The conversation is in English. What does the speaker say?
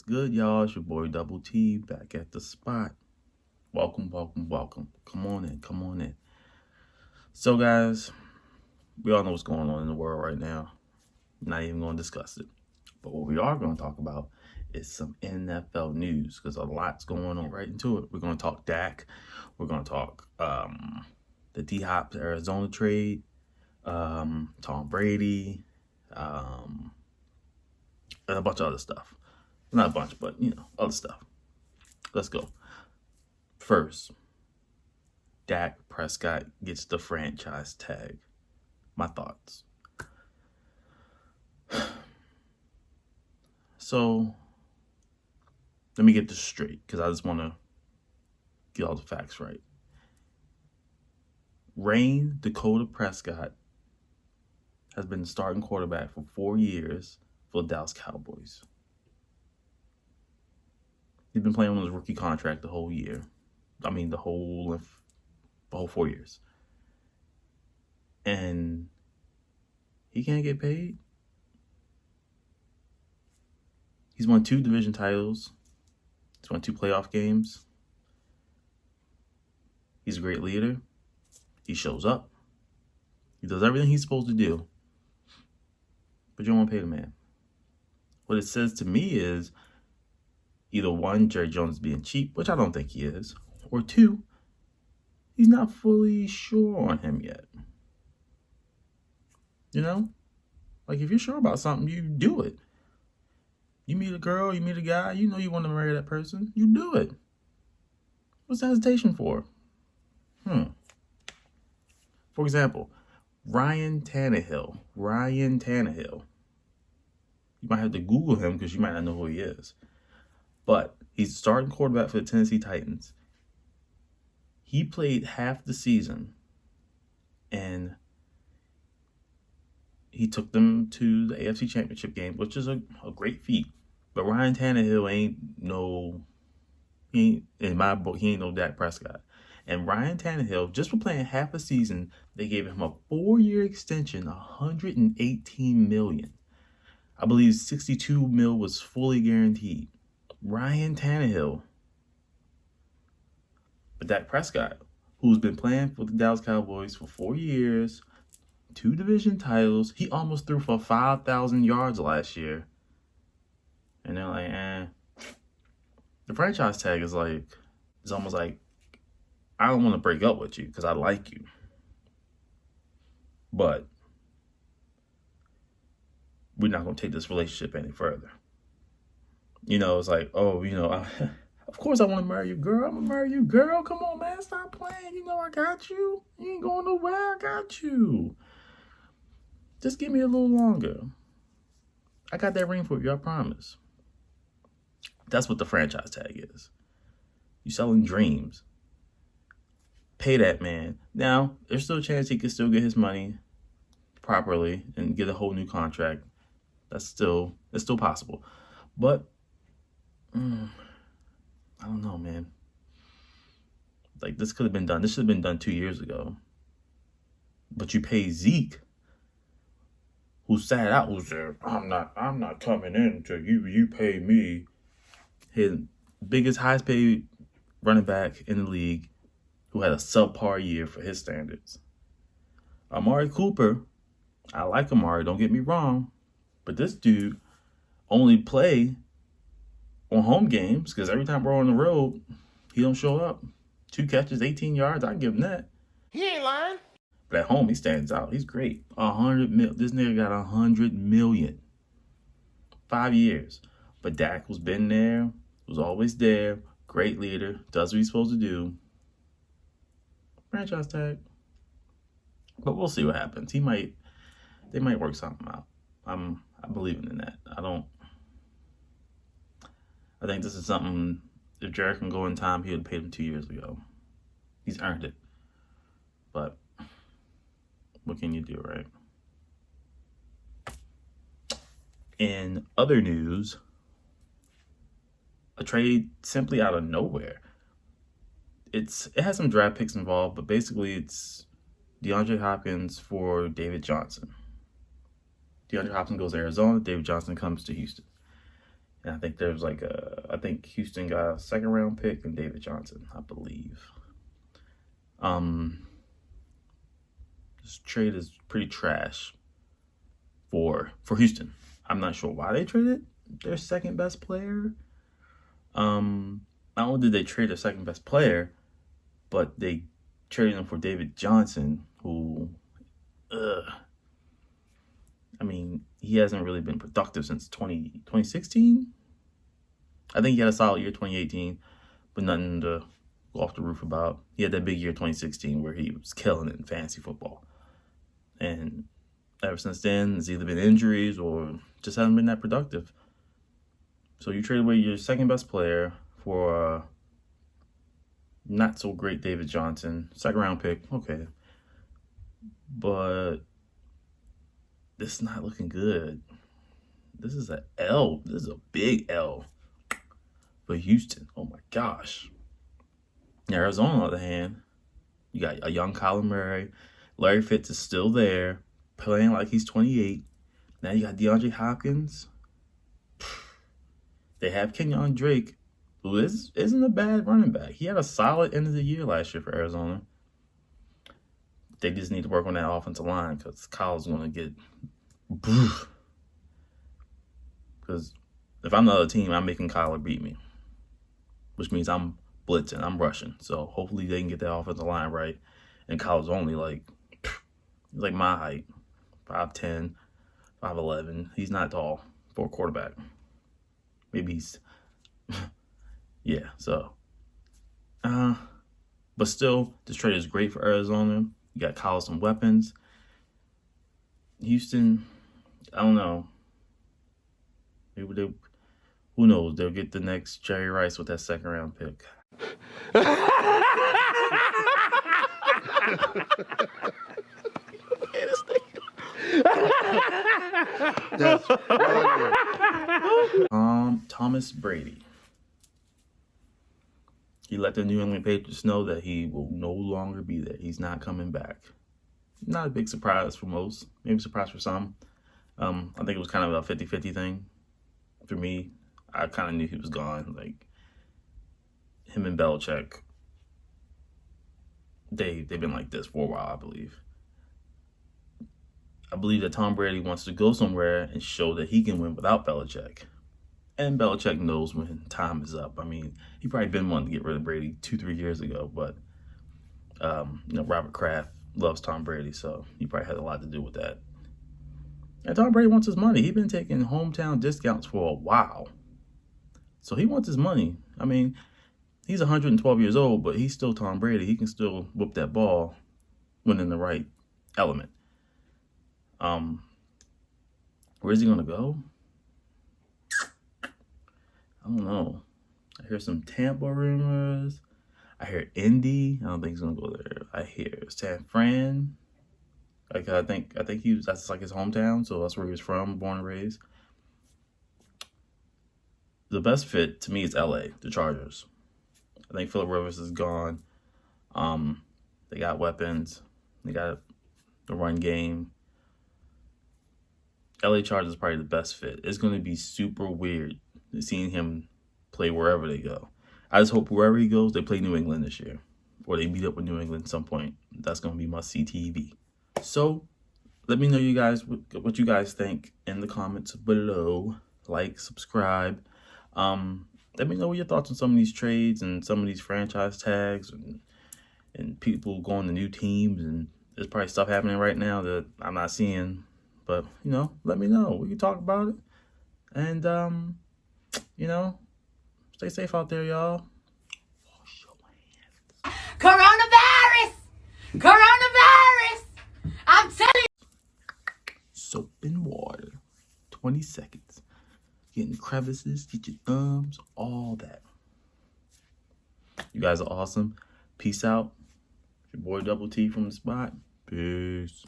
good, y'all? It's your boy Double T back at the spot. Welcome. Come on in. So, guys, we all know what's going on in the world right now. Not even going to discuss it. But what we are going to talk about is some NFL news because a lot's going on right into it. We're going to talk Dak. We're going to talk the D-Hop to Arizona trade, Tom Brady, and a bunch of other stuff. Not a bunch, but, other stuff. Let's go. First, Dak Prescott gets the franchise tag. My thoughts. So, let me get this straight because I just want to get all the facts right. Dakota Prescott has been the starting quarterback for 4 years for the Dallas Cowboys. He's been playing on his rookie contract the whole year. The whole 4 years. And he can't get paid. He's won 2 division titles. He's won 2 playoff games. He's a great leader. He shows up. He does everything he's supposed to do. But you don't want to pay the man. What it says to me is either 1, Jerry Jones is being cheap, which I don't think he is, or 2, he's not fully sure on him yet. Like if you're sure about something, you do it. You meet a girl, you meet a guy, you know you want to marry that person, you do it. What's the hesitation for? For example, Ryan Tannehill. You might have to Google him because you might not know who he is. But he's starting quarterback for the Tennessee Titans. He played half the season and he took them to the AFC Championship game, which is a great feat. But Ryan Tannehill in my book, he ain't no Dak Prescott. And Ryan Tannehill, just for playing half a season, they gave him a 4-year extension, $118 million. I believe $62 million was fully guaranteed. Ryan Tannehill. But Dak Prescott, who's been playing for the Dallas Cowboys for 4 years, 2 division titles, he almost threw for 5,000 yards last year. And they're like, The franchise tag is almost like, I don't want to break up with you because I like you. But we're not going to take this relationship any further. It's like, of course I want to marry you, girl. I'm going to marry you, girl. Come on, man. Stop playing. I got you. You ain't going nowhere. I got you. Just give me a little longer. I got that ring for you, I promise. That's what the franchise tag is. You selling dreams. Pay that man. Now, there's still a chance he could still get his money properly and get a whole new contract. It's still possible. But I don't know, man. Like, this could have been done. This should have been done 2 years ago. But you pay Zeke, who sat out, who said, I'm not coming in until you pay me. His biggest, highest paid running back in the league, who had a subpar year for his standards. Amari Cooper, I like Amari, don't get me wrong, but this dude only play on home games because every time we're on the road, he don't show up. 2 catches, 18 yards, I give him that. He ain't lying. But at home, he stands out. He's great. 100 million. This nigga got 100 million. 5 years. But Dak was been there, was always there, great leader, does what he's supposed to do. Franchise tag. But we'll see what happens. They might work something out. I'm believing in that. I think this is something, if Jared can go in time, he would have paid him 2 years ago. He's earned it. But what can you do, right? In other news, a trade simply out of nowhere. It has some draft picks involved, but basically it's DeAndre Hopkins for David Johnson. DeAndre Hopkins goes to Arizona. David Johnson comes to Houston. And I think there's like I think Houston got a 2nd round pick and David Johnson, I believe. This trade is pretty trash for Houston. I'm not sure why they traded their 2nd best player. Not only did they trade their 2nd best player, but they traded him for David Johnson, who, I mean, he hasn't really been productive since 2016. I think he had a solid year 2018, but nothing to go off the roof about. He had that big year 2016 where he was killing it in fantasy football. And ever since then, it's either been injuries or just hasn't been that productive. So you trade away your 2nd best player for not so great David Johnson, 2nd round pick, okay. But this is not looking good. This is a L. This is a big L for Houston. Oh my gosh. Arizona, on the other hand, you got a young Kyler Murray. Larry Fitz is still there, playing like he's 28. Now you got DeAndre Hopkins. They have Kenyon Drake, who isn't a bad running back. He had a solid end of the year last year for Arizona. They just need to work on that offensive line because Kyle's going to get... Because if I'm the other team, I'm making Kyler beat me, which means I'm blitzing, I'm rushing. So hopefully they can get that offensive line right. And Kyle's only like my height, 5'10", 5'11". He's not tall for a quarterback. Maybe he's, yeah. So, but still, this trade is great for Arizona. You got Kyle some weapons. Houston, I don't know. Maybe they, who knows? They'll get the next Jerry Rice with that 2nd round pick. Thomas Brady. He let the New England Patriots know that he will no longer be there. He's not coming back. Not a big surprise for most. Maybe a surprise for some. I think it was kind of a 50-50 thing. For me, I kind of knew he was gone. Like, him and Belichick, they've been like this for a while, I believe. I believe that Tom Brady wants to go somewhere and show that he can win without Belichick. And Belichick knows when time is up. I mean, he probably been wanting to get rid of Brady 2-3 years ago, but Robert Kraft loves Tom Brady, so he probably had a lot to do with that. And Tom Brady wants his money. He's been taking hometown discounts for a while. So he wants his money. I mean, he's 112 years old, but he's still Tom Brady. He can still whoop that ball when in the right element. Where's he going to go? I don't know. I hear some Tampa rumors. I hear Indy. I don't think he's going to go there. I hear San Fran. Like, I think that's like his hometown, so that's where he was from, born and raised. The best fit to me is LA, the Chargers. I think Phillip Rivers is gone. They got weapons. They got the run game. LA Chargers is probably the best fit. It's going to be super weird seeing him play wherever they go. I just hope wherever he goes, they play New England this year. Or they meet up with New England at some point. That's going to be must-see TV. So, let me know you guys what you guys think in the comments below. Like, subscribe. Let me know what your thoughts on some of these trades and some of these franchise tags and people going to new teams. And there's probably stuff happening right now that I'm not seeing. But, let me know. We can talk about it. And, stay safe out there, y'all. Wash your hands. Coronavirus! I'm telling you. Soap and water. 20 seconds. Get in the crevices, get your thumbs, all that. You guys are awesome. Peace out. Your boy Double T from the spot. Peace.